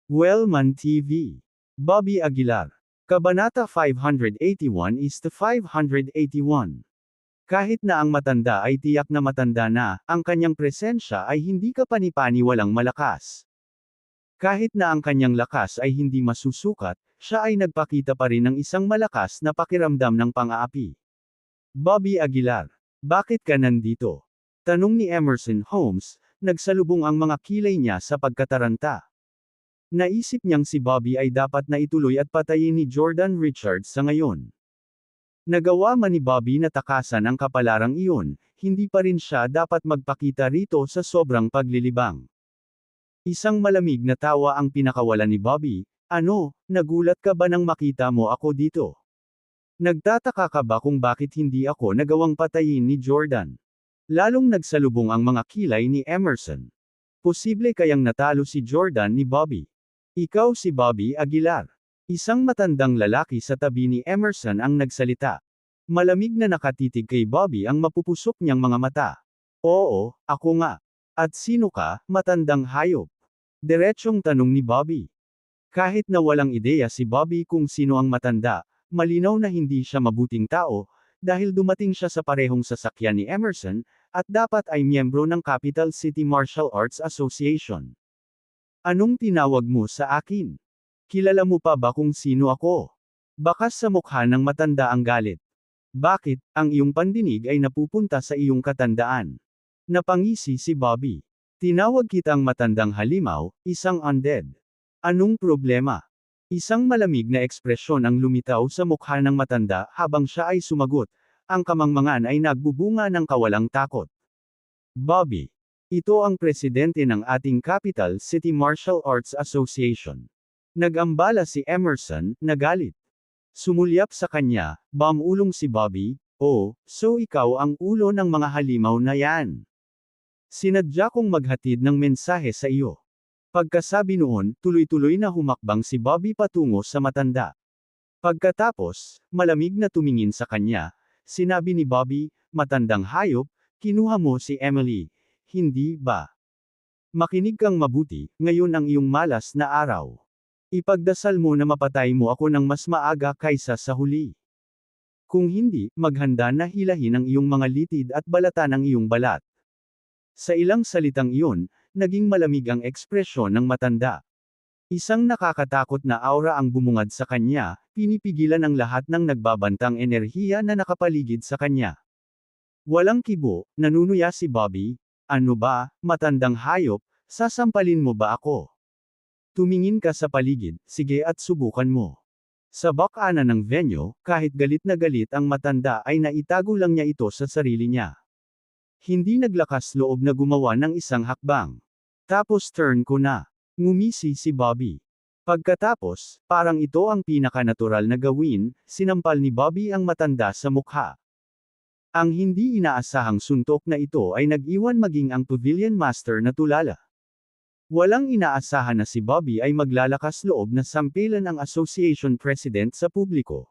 Wellman TV. Bobby Aguilar. Kabanata 581 is to 581. Kahit na ang matanda ay tiyak na matanda na, ang kanyang presensya ay hindi kapani-paniwalang malakas. Kahit na ang kanyang lakas ay hindi masusukat, siya ay nagpakita pa rin ng isang malakas na pakiramdam ng pang-aapi. Bobby Aguilar. Bakit ka nandito? Tanong ni Emerson Holmes, nagsalubong ang mga kilay niya sa pagkataranta. Naisip niyang si Bobby ay dapat na ituloy at patayin ni Jordan Richards sa ngayon. Nagawa man ni Bobby na takasan ang kapalarang iyon, hindi pa rin siya dapat magpakita rito sa sobrang paglilibang. Isang malamig na tawa ang pinakawalan ni Bobby. Ano, nagulat ka ba nang makita mo ako dito? Nagtataka ka ba kung bakit hindi ako nagawang patayin ni Jordan? Lalong nagsalubong ang mga kilay ni Emerson. Posible kayang natalo si Jordan ni Bobby. Ikaw si Bobby Aguilar. Isang matandang lalaki sa tabi ni Emerson ang nagsalita. Malamig na nakatitig kay Bobby ang mapupusok niyang mga mata. Oo, ako nga. At sino ka, matandang hayop? Diretsyong tanong ni Bobby. Kahit na walang ideya si Bobby kung sino ang matanda, malinaw na hindi siya mabuting tao, dahil dumating siya sa parehong sasakyan ni Emerson, at dapat ay miyembro ng Capital City Martial Arts Association. Anong tinawag mo sa akin? Kilala mo pa ba kung sino ako? Bakas sa mukha ng matanda ang galit. Bakit, ang iyong pandinig ay napupunta sa iyong katandaan? Napangisi si Bobby. Tinawag kitang matandang halimaw, isang undead. Anong problema? Isang malamig na ekspresyon ang lumitaw sa mukha ng matanda habang siya ay sumagot. Ang kamangmangan ay nagbubunga ng kawalang takot. Bobby. Ito ang presidente ng ating Capital City Martial Arts Association. Nag-ambala si Emerson, nagalit. Sumulyap sa kanya, bamulong si Bobby. Oh, so ikaw ang ulo ng mga halimaw na yan. Sinadya kong maghatid ng mensahe sa iyo. Pagkasabi noon, tuloy-tuloy na humakbang si Bobby patungo sa matanda. Pagkatapos, malamig na tumingin sa kanya, sinabi ni Bobby, matandang hayop, kinuha mo si Emily, hindi ba? Makinig kang mabuti, ngayon ang iyong malas na araw. Ipagdasal mo na mapatay mo ako ng mas maaga kaysa sa huli. Kung hindi, maghanda na hilahin ang iyong mga litid at balatan ang iyong balat. Sa ilang salitang iyon, naging malamig ang ekspresyon ng matanda. Isang nakakatakot na aura ang bumungad sa kanya, pinipigilan ang lahat ng nagbabantang enerhiya na nakapaligid sa kanya. Walang kibo, nanunuya si Bobby. Ano ba, matandang hayop, sasampalin mo ba ako? Tumingin ka sa paligid, sige at subukan mo. Sa bakana ng venue, kahit galit na galit ang matanda ay naitago lang niya ito sa sarili niya. Hindi naglakas loob na gumawa ng isang hakbang. Tapos turn ko na. Ngumisi si Bobby. Pagkatapos, parang ito ang pinaka-natural na gawin, sinampal ni Bobby ang matanda sa mukha. Ang hindi inaasahang suntok na ito ay nag-iwan maging ang Pavilion Master na tulala. Walang inaasahan na si Bobby ay maglalakas loob na sampilan ang Association President sa publiko.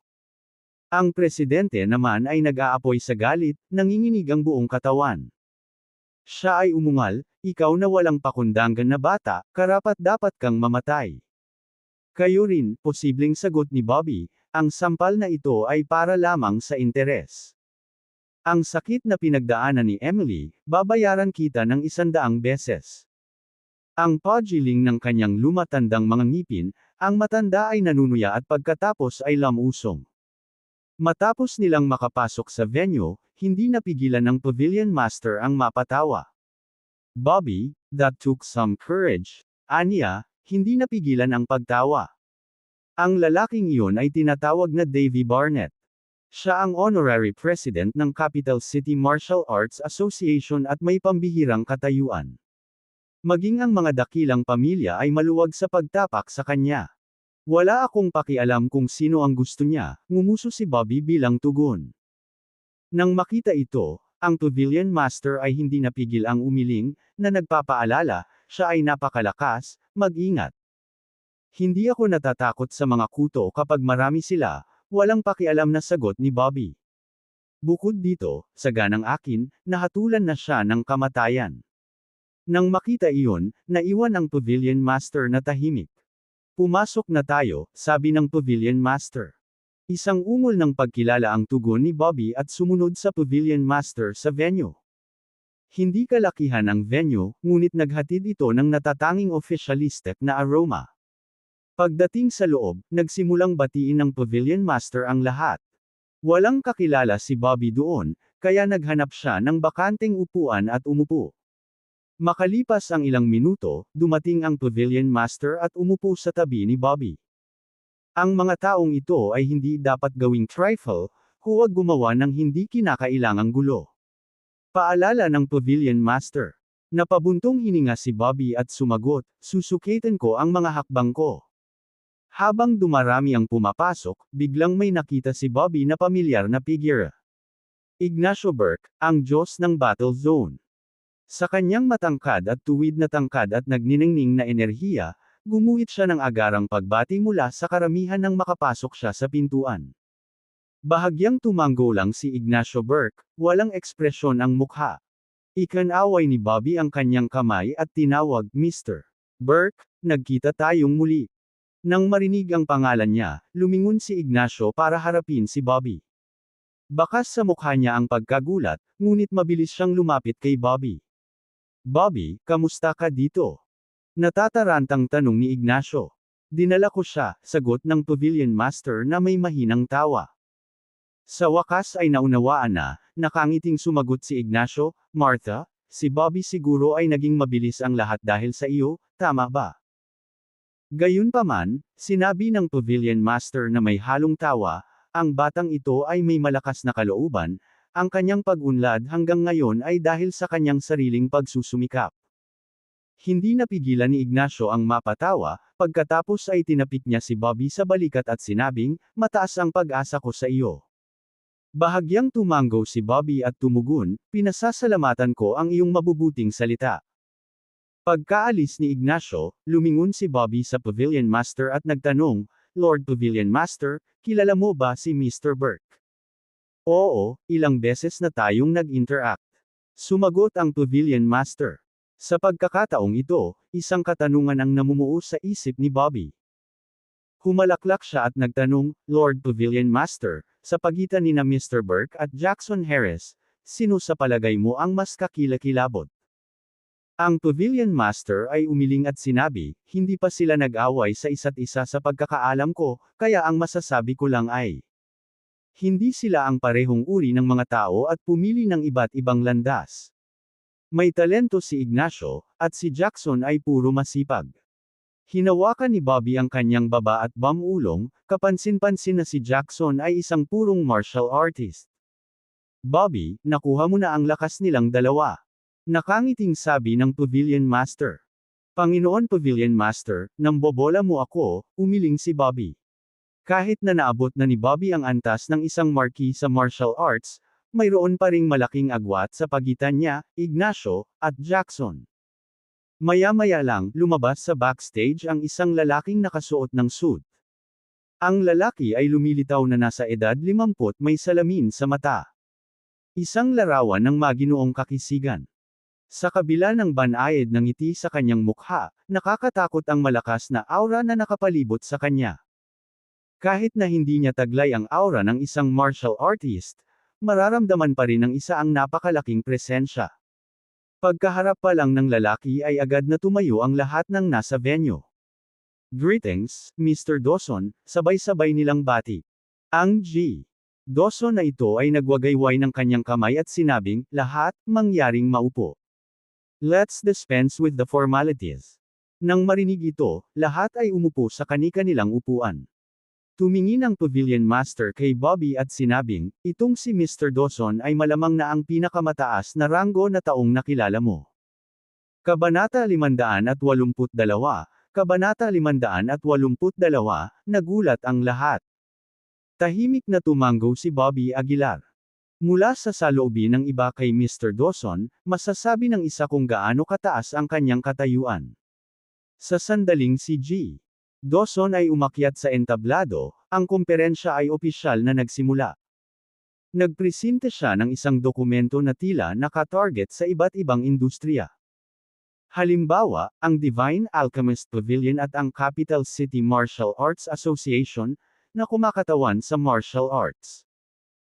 Ang presidente naman ay nag-aapoy sa galit, nanginginig ang buong katawan. Siya ay umungal, ikaw na walang pakundangan na bata, karapat-dapat kang mamatay. Kayo rin, posibleng sagot ni Bobby, ang sampal na ito ay para lamang sa interes. Ang sakit na pinagdaanan ni Emily, babayaran kita ng 100 beses. Ang paggiling ng kanyang lumatandang mga ngipin, ang matanda ay nanunuya at pagkatapos ay lamusong. Matapos nilang makapasok sa venue, hindi napigilan ng Pavilion Master ang mapatawa. Bobby, that took some courage. Aniya, hindi napigilan ang pagtawa. Ang lalaking iyon ay tinatawag na Davy Barnett. Siya ang honorary president ng Capital City Martial Arts Association at may pambihirang katayuan. Maging ang mga dakilang pamilya ay maluwag sa pagtapak sa kanya. Wala akong pakialam kung sino ang gusto niya, ngumuso si Bobby bilang tugon. Nang makita ito, ang Pavilion Master ay hindi napigil ang umiling, na nagpapaalala, siya ay napakalakas, mag-ingat. Hindi ako natatakot sa mga kuto kapag marami sila, walang pakialam na sagot ni Bobby. Bukod dito, sa ganang akin, nahatulan na siya ng kamatayan. Nang makita iyon, naiwan ang Pavilion Master na tahimik. Pumasok na tayo, sabi ng Pavilion Master. Isang ungol ng pagkilala ang tugon ni Bobby at sumunod sa Pavilion Master sa venue. Hindi kalakihan ang venue, ngunit naghatid ito ng natatanging officialistic na aroma. Pagdating sa loob, nagsimulang batiin ng Pavilion Master ang lahat. Walang kakilala si Bobby doon, kaya naghanap siya ng bakanteng upuan at umupo. Makalipas ang ilang minuto, dumating ang Pavilion Master at umupo sa tabi ni Bobby. Ang mga taong ito ay hindi dapat gawing trifle, huwag gumawa ng hindi kinakailangang gulo. Paalala ng Pavilion Master. Napabuntong hininga si Bobby at sumagot, susukitin ko ang mga hakbang ko. Habang dumarami ang pumapasok, biglang may nakita si Bobby na pamilyar na figure. Ignacio Burke, ang Diyos ng Battle Zone. Sa kanyang matangkad at tuwid na tangkad at nagniningning na enerhiya, gumuhit siya ng agarang pagbati mula sa karamihan nang makapasok siya sa pintuan. Bahagyang tumango lang si Ignacio Burke, walang ekspresyon ang mukha. Ikinaway ni Bobby ang kanyang kamay at tinawag, Mr. Burke, nagkita tayong muli. Nang marinig ang pangalan niya, lumingon si Ignacio para harapin si Bobby. Bakas sa mukha niya ang pagkagulat, ngunit mabilis siyang lumapit kay Bobby. Bobby, kamusta ka dito? Natatarantang tanong ni Ignacio. Dinala ko siya, sagot ng Pavilion Master na may mahinang tawa. Sa wakas ay naunawaan na, nakangiting sumagot si Ignacio, Martha, si Bobby siguro ay naging mabilis ang lahat dahil sa iyo, tama ba? Gayunpaman, sinabi ng Pavilion Master na may halong tawa, ang batang ito ay may malakas na kalooban, ang kanyang pag-unlad hanggang ngayon ay dahil sa kanyang sariling pagsusumikap. Hindi napigilan ni Ignacio ang mapatawa, pagkatapos ay tinapik niya si Bobby sa balikat at sinabing, mataas ang pag-asa ko sa iyo. Bahagyang tumango si Bobby at tumugon, pinasasalamatan ko ang iyong mabubuting salita. Pagkaalis ni Ignacio, lumingon si Bobby sa Pavilion Master at nagtanong, Lord Pavilion Master, kilala mo ba si Mr. Burke? Oo, ilang beses na tayong nag-interact. Sumagot ang Pavilion Master. Sa pagkakataong ito, isang katanungan ang namumuo sa isip ni Bobby. Humalaklak siya at nagtanong, Lord Pavilion Master, sa pagitan ni na Mr. Burke at Jackson Harris, sino sa palagay mo ang mas kakilakilabot? Ang Pavilion Master ay umiling at sinabi, hindi pa sila nag-away sa isa't isa sa pagkakaalam ko, kaya ang masasabi ko lang ay, hindi sila ang parehong uri ng mga tao at pumili ng iba't ibang landas. May talento si Ignacio, at si Jackson ay puro masipag. Hinawakan ni Bobby ang kanyang baba at bamulong, kapansin-pansin na si Jackson ay isang purong martial artist. Bobby, nakuha mo na ang lakas nilang dalawa. Nakangiting sabi ng Pavilion Master. Panginoon Pavilion Master, nang bobola mo ako, umiling si Bobby. Kahit na naabot na ni Bobby ang antas ng isang marquis sa martial arts, mayroon pa ring malaking agwat sa pagitan niya, Ignacio, at Jackson. Maya-maya lang, lumabas sa backstage ang isang lalaking nakasuot ng suit. Ang lalaki ay lumilitaw na nasa edad 50, may salamin sa mata. Isang larawan ng maginoong kakisigan. Sa kabila ng banayad ng ngiti sa kanyang mukha, nakakatakot ang malakas na aura na nakapalibot sa kanya. Kahit na hindi niya taglay ang aura ng isang martial artist, mararamdaman pa rin ng isa ang napakalaking presensya. Pagkaharap pa lang ng lalaki ay agad na tumayo ang lahat ng nasa venue. Greetings, Mr. Dawson, sabay-sabay nilang bati. Ang G. Dawson na ito ay nagwagayway ng kanyang kamay at sinabing, lahat, mangyaring maupo. Let's dispense with the formalities. Nang marinig ito, lahat ay umupo sa kani-kanilang upuan. Tumingin ang Pavilion Master kay Bobby at sinabing, itong si Mr. Dawson ay malamang na ang pinakamataas na ranggo na taong nakilala mo. Kabanata 582, Kabanata 582, nagulat ang lahat. Tahimik na tumango si Bobby Aguilar. Mula sa saloobin ng iba kay Mr. Dawson, masasabi ng isa kung gaano kataas ang kanyang katayuan. Sa sandaling si G. Dawson ay umakyat sa entablado, ang komperensya ay opisyal na nagsimula. Nagpresente siya ng isang dokumento na tila nakatarget sa iba't ibang industriya. Halimbawa, ang Divine Alchemist Pavilion at ang Capital City Martial Arts Association, na kumakatawan sa martial arts.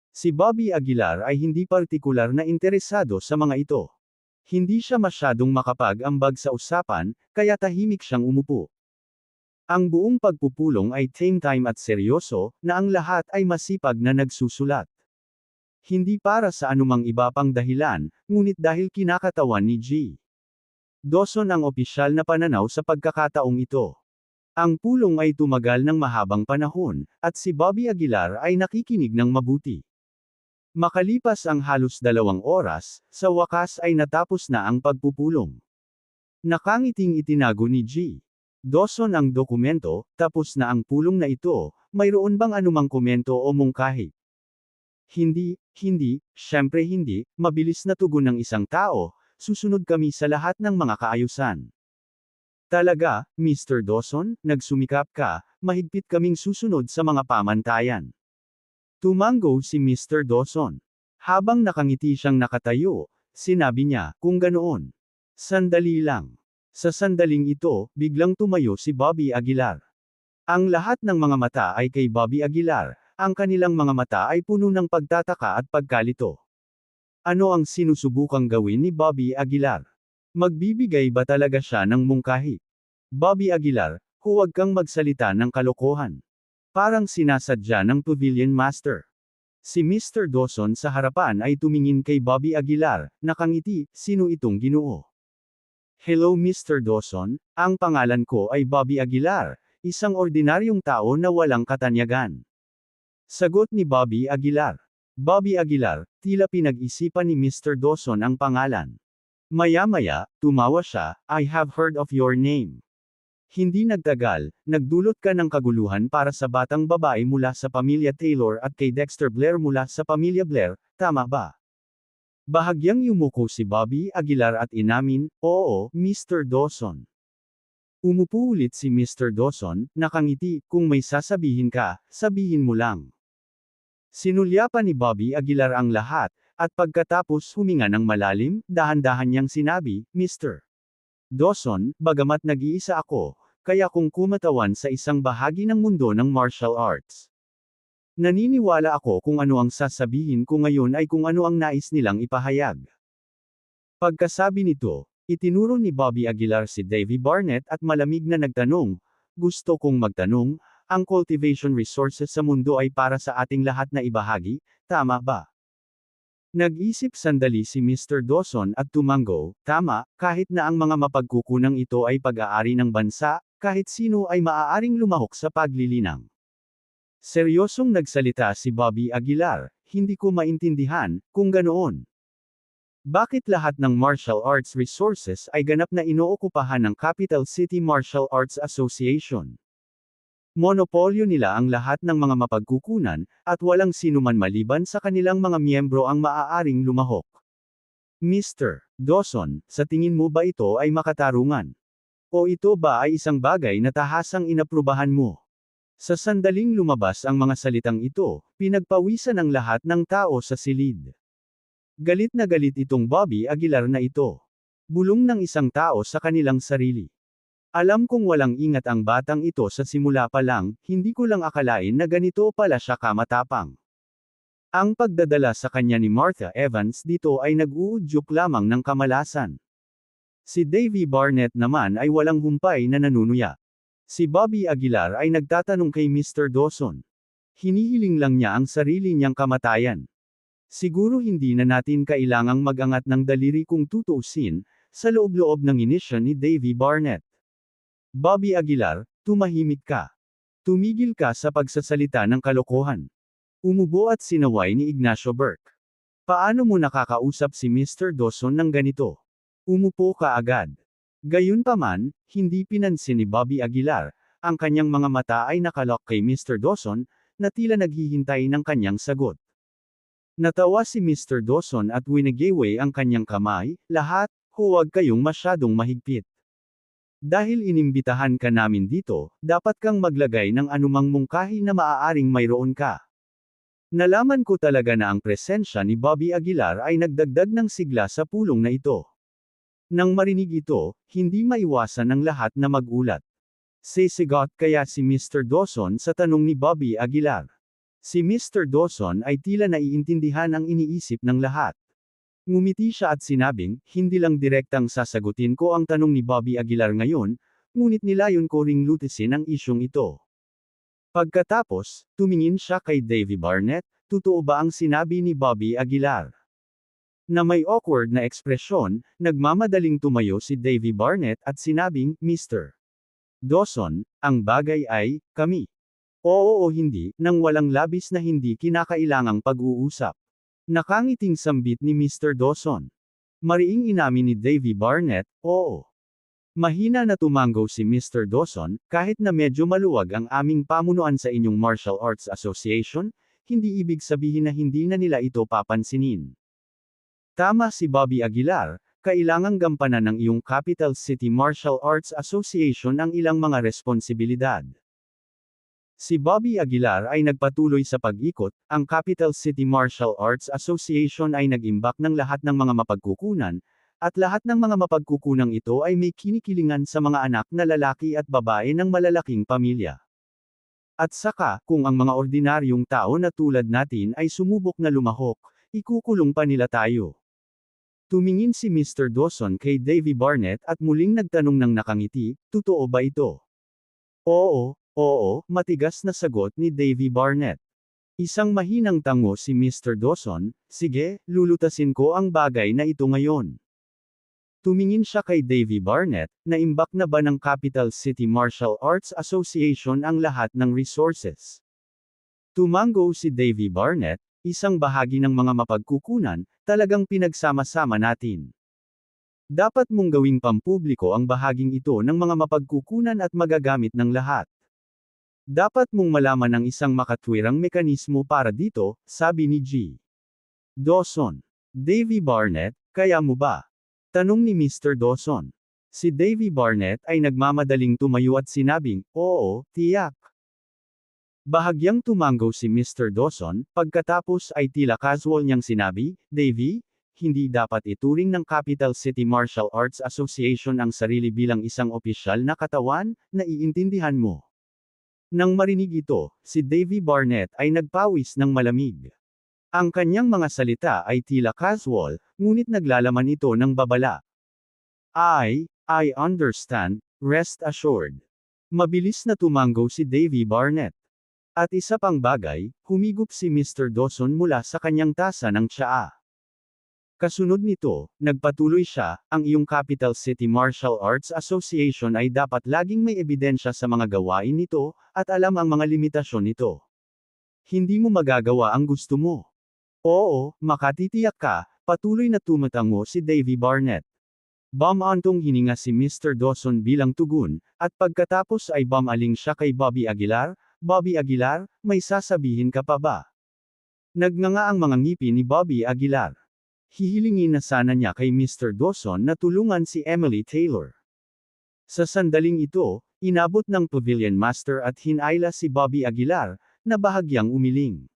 Si Bobby Aguilar ay hindi partikular na interesado sa mga ito. Hindi siya masyadong makapag-ambag sa usapan, kaya tahimik siyang umupo. Ang buong pagpupulong ay tame time at seryoso, na ang lahat ay masipag na nagsusulat. Hindi para sa anumang iba pang dahilan, ngunit dahil kinakatawan ni G. Dawson ang opisyal na pananaw sa pagkakataong ito. Ang pulong ay tumagal ng mahabang panahon, at si Bobby Aguilar ay nakikinig ng mabuti. Makalipas ang halos 2 oras, sa wakas ay natapos na ang pagpupulong. Nakangiting itinago ni G. Dawson ang dokumento, tapos na ang pulong na ito, mayroon bang anumang komento o mungkahi? Hindi, syempre hindi, mabilis na tugon ng isang tao, susunod kami sa lahat ng mga kaayusan. Talaga, Mr. Dawson, nagsumikap ka, mahigpit kaming susunod sa mga pamantayan. Tumango si Mr. Dawson. Habang nakangiti siyang nakatayo, sinabi niya, kung ganoon. Sandali lang. Sa sandaling ito, biglang tumayo si Bobby Aguilar. Ang lahat ng mga mata ay kay Bobby Aguilar, ang kanilang mga mata ay puno ng pagtataka at pagkalito. Ano ang sinusubukang gawin ni Bobby Aguilar? Magbibigay ba talaga siya ng mungkahi? Bobby Aguilar, huwag kang magsalita ng kalokohan. Parang sinasadya ng Pavilion Master. Si Mr. Dawson sa harapan ay tumingin kay Bobby Aguilar, nakangiti, sino itong Ginoo? Hello Mr. Dawson, ang pangalan ko ay Bobby Aguilar, isang ordinaryong tao na walang katanyagan. Sagot ni Bobby Aguilar. Bobby Aguilar, tila pinag-isipan ni Mr. Dawson ang pangalan. Maya-maya, tumawa siya, I have heard of your name. Hindi nagtagal, nagdulot ka ng kaguluhan para sa batang babae mula sa pamilya Taylor at kay Dexter Blair mula sa pamilya Blair, tama ba? Bahagyang yumuko si Bobby Aguilar at inamin, oo, Mr. Dawson. Umupo ulit si Mr. Dawson, nakangiti, kung may sasabihin ka, sabihin mo lang. Sinulyapan ni Bobby Aguilar ang lahat, at pagkatapos huminga ng malalim, dahan-dahan niyang sinabi, Mr. Dawson, bagamat nag-iisa ako, kaya kung kumatawan sa isang bahagi ng mundo ng martial arts. Naniniwala ako kung ano ang sasabihin ko ngayon ay kung ano ang nais nilang ipahayag. Pagkasabi nito, itinuro ni Bobby Aguilar si Davy Barnett at malamig na nagtanong, gusto kong magtanong, ang cultivation resources sa mundo ay para sa ating lahat na ibahagi, tama ba? Nag-isip sandali si Mr. Dawson at tumango, tama, kahit na ang mga mapagkukunang ito ay pag-aari ng bansa, kahit sino ay maaaring lumahok sa paglilinang. Seryosong nagsalita si Bobby Aguilar, hindi ko maintindihan, kung ganoon. Bakit lahat ng martial arts resources ay ganap na inookupahan ng Capital City Martial Arts Association? Monopolyo nila ang lahat ng mga mapagkukunan, at walang sinuman maliban sa kanilang mga miyembro ang maaaring lumahok. Mr. Dawson, sa tingin mo ba ito ay makatarungan? O ito ba ay isang bagay na tahasang inaprubahan mo? Sa sandaling lumabas ang mga salitang ito, pinagpawisan ang lahat ng tao sa silid. Galit na galit itong Bobby Aguilar na ito. Bulong ng isang tao sa kanilang sarili. Alam kong walang ingat ang batang ito sa simula pa lang, hindi ko lang akalain na ganito pala siya kamatapang. Ang pagdadala sa kanya ni Martha Evans dito ay nag-uudyok lamang ng kamalasan. Si Davy Barnett naman ay walang humpay na nanunuya. Si Bobby Aguilar ay nagtatanong kay Mr. Dawson. Hinihiling lang niya ang sarili niyang kamatayan. Siguro hindi na natin kailangang mag-angat ng daliri kung tutuusin, sa loob-loob ng inisyon ni Davy Barnett. Bobby Aguilar, tumahimik ka. Tumigil ka sa pagsasalita ng kalokohan. Umubo at sinaway ni Ignacio Burke. Paano mo nakakausap si Mr. Dawson ng ganito? Umupo ka agad. Gayunpaman, hindi pinansin ni Bobby Aguilar, ang kanyang mga mata ay nakalock kay Mr. Dawson, na tila naghihintay ng kanyang sagot. Natawa si Mr. Dawson at winagaway ang kanyang kamay, lahat, huwag kayong masyadong mahigpit. Dahil inimbitahan ka namin dito, dapat kang maglagay ng anumang mungkahi na maaaring mayroon ka. Nalaman ko talaga na ang presensya ni Bobby Aguilar ay nagdagdag ng sigla sa pulong na ito. Nang marinig ito, hindi maiwasan ng lahat na magulat. Sisigot kaya si Mr. Dawson sa tanong ni Bobby Aguilar. Si Mr. Dawson ay tila naiintindihan ang iniisip ng lahat. Ngumiti siya at sinabing, hindi lang direktang sasagutin ko ang tanong ni Bobby Aguilar ngayon, ngunit nilayon ko ring lutisin ang isyong ito. Pagkatapos, tumingin siya kay Davy Barnett, totoo ba ang sinabi ni Bobby Aguilar? Na may awkward na ekspresyon, nagmamadaling tumayo si Davy Barnett at sinabing, Mr. Dawson, ang bagay ay, kami. Oo o hindi, nang walang labis na hindi kinakailangang pag-uusap. Nakangiting sambit ni Mr. Dawson. Mariing inamin ni Davy Barnett, oo. Mahina na tumanggo si Mr. Dawson, kahit na medyo maluwag ang aming pamunuan sa inyong Martial Arts Association, hindi ibig sabihin na hindi na nila ito papansinin. Tama si Bobby Aguilar, kailangang gampanan ng iyong Capital City Martial Arts Association ang ilang mga responsibilidad. Si Bobby Aguilar ay nagpatuloy sa pag-ikot, ang Capital City Martial Arts Association ay nag-imbak ng lahat ng mga mapagkukunan, at lahat ng mga mapagkukunang ito ay may kinikilingan sa mga anak na lalaki at babae ng malalaking pamilya. At saka, kung ang mga ordinaryong tao na tulad natin ay sumubok na lumahok, ikukulong pa nila tayo. Tumingin si Mr. Dawson kay Davy Barnett at muling nagtanong ng nakangiti, totoo ba ito? Oo, matigas na sagot ni Davy Barnett. Isang mahinang tango si Mr. Dawson, sige, lulutasin ko ang bagay na ito ngayon. Tumingin siya kay Davy Barnett, naimbak na ba ng Capital City Martial Arts Association ang lahat ng resources? Tumango si Davy Barnett, isang bahagi ng mga mapagkukunan, talagang pinagsama-sama natin. Dapat mong gawing pampubliko ang bahaging ito ng mga mapagkukunan at magagamit ng lahat. Dapat mong malaman ang isang makatwirang mekanismo para dito, sabi ni G. Dawson. Davy Barnett, kaya mo ba? Tanong ni Mr. Dawson. Si Davy Barnett ay nagmamadaling tumayo at sinabing, oo, tiyak. Bahagyang tumango si Mr. Dawson, pagkatapos ay tila casual niyang sinabi, Davy, hindi dapat ituring ng Capital City Martial Arts Association ang sarili bilang isang opisyal na katawan, naiintindihan mo. Nang marinig ito, si Davy Barnett ay nagpawis ng malamig. Ang kanyang mga salita ay tila casual, ngunit naglalaman ito ng babala. I understand, rest assured. Mabilis na tumango si Davy Barnett. At isa pang bagay, humigop si Mr. Dawson mula sa kanyang tasa ng tsaa. Kasunod nito, nagpatuloy siya, ang iyong Capital City Martial Arts Association ay dapat laging may ebidensya sa mga gawain nito, at alam ang mga limitasyon nito. Hindi mo magagawa ang gusto mo. Oo, makatitiyak ka, patuloy na tumatango si Davy Barnett. Bumantong hininga si Mr. Dawson bilang tugon, at pagkatapos ay bumaling siya kay Bobby Aguilar, Bobby Aguilar, may sasabihin ka pa ba? Nagnganga ang mga ngipin ni Bobby Aguilar. Hihilingin na sana niya kay Mr. Dawson na tulungan si Emily Taylor. Sa sandaling ito, inabot ng Pavilion Master at hinayla si Bobby Aguilar, na bahagyang umiling.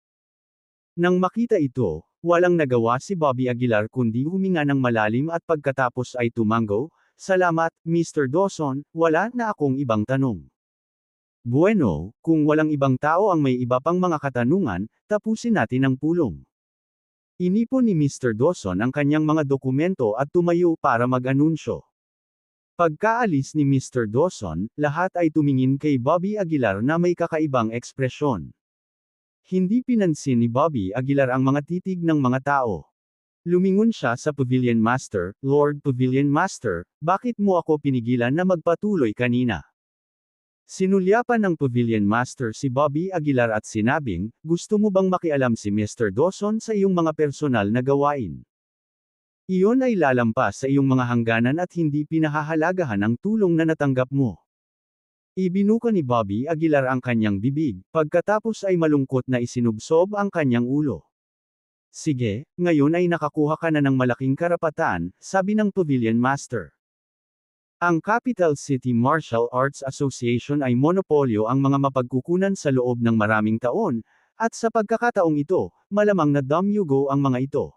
Nang makita ito, walang nagawa si Bobby Aguilar kundi huminga ng malalim at pagkatapos ay tumango, salamat, Mr. Dawson, wala na akong ibang tanong. Bueno, kung walang ibang tao ang may iba pang mga katanungan, tapusin natin ang pulong. Inipon ni Mr. Dawson ang kanyang mga dokumento at tumayo para mag-anunsyo. Pagkaalis ni Mr. Dawson, lahat ay tumingin kay Bobby Aguilar na may kakaibang ekspresyon. Hindi pinansin ni Bobby Aguilar ang mga titig ng mga tao. Lumingon siya sa Pavilion Master, Lord Pavilion Master, bakit mo ako pinigilan na magpatuloy kanina? Sinulyapan ng Pavilion Master si Bobby Aguilar at sinabing, gusto mo bang makialam si Mr. Dawson sa iyong mga personal na gawain? Iyon ay lalampas sa iyong mga hangganan at hindi pinahahalagahan ang tulong na natanggap mo. Ibinuka ni Bobby Aguilar ang kanyang bibig, pagkatapos ay malungkot na isinubsob ang kanyang ulo. Sige, ngayon ay nakakuha ka na ng malaking karapatan, sabi ng Pavilion Master. Ang Capital City Martial Arts Association ay monopolyo ang mga mapagkukunan sa loob ng maraming taon, at sa pagkakataong ito, malamang na damyugo ang mga ito.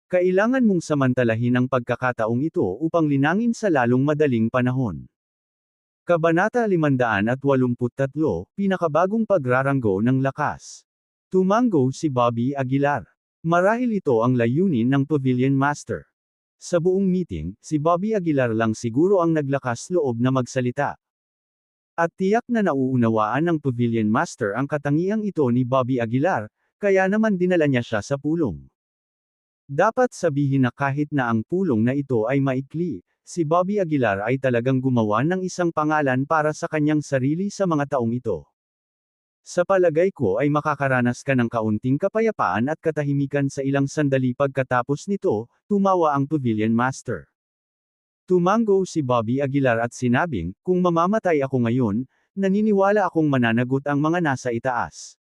Kailangan mong samantalahin ang pagkakataong ito upang linangin sa lalong madaling panahon. Kabanata 583, Pinakabagong Pagraranggo ng Lakas. Tumanggo si Bobby Aguilar. Marahil ito ang layunin ng Pavilion Master. Sa buong meeting, si Bobby Aguilar lang siguro ang naglakas loob na magsalita. At tiyak na nauunawaan ng Pavilion Master ang katangiang ito ni Bobby Aguilar, kaya naman dinala niya siya sa pulong. Dapat sabihin na kahit na ang pulong na ito ay maikli, si Bobby Aguilar ay talagang gumawa ng isang pangalan para sa kanyang sarili sa mga taong ito. Sa palagay ko ay makakaranas ka ng kaunting kapayapaan at katahimikan sa ilang sandali pagkatapos nito, tumawa ang Pavilion Master. Tumanggo si Bobby Aguilar at sinabing, kung mamamatay ako ngayon, naniniwala akong mananagot ang mga nasa itaas.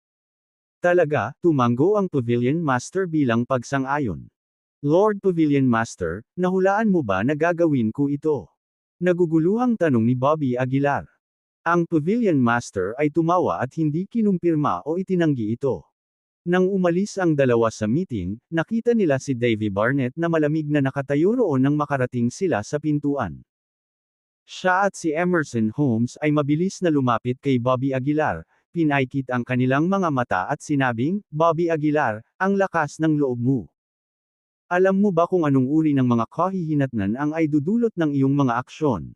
Talaga, tumanggo ang Pavilion Master bilang pagsang-ayon. Lord Pavilion Master, nahulaan mo ba na gagawin ko ito? Naguguluhang tanong ni Bobby Aguilar. Ang Pavilion Master ay tumawa at hindi kinumpirma o itinanggi ito. Nang umalis ang dalawa sa meeting, nakita nila si Davy Barnett na malamig na nakatayo roon nang makarating sila sa pintuan. Siya at si Emerson Holmes ay mabilis na lumapit kay Bobby Aguilar, pinaikit ang kanilang mga mata at sinabing, Bobby Aguilar, ang lakas ng loob mo. Alam mo ba kung anong uri ng mga kahihinatnan ang ay dudulot ng iyong mga aksyon?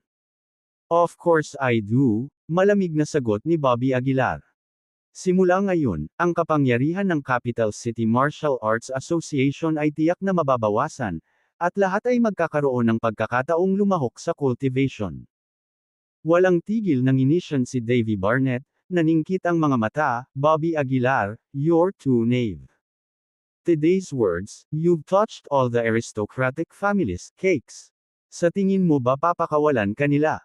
Of course I do, malamig na sagot ni Bobby Aguilar. Simula ngayon, ang kapangyarihan ng Capital City Martial Arts Association ay tiyak na mababawasan, at lahat ay magkakaroon ng pagkakataong lumahok sa cultivation. Walang tigil ng inisyon si Davy Barnett, naningkit ang mga mata, Bobby Aguilar, you're too naive. Today's words, you've touched all the aristocratic families' cakes. Sa tingin mo ba papakawalan kanila?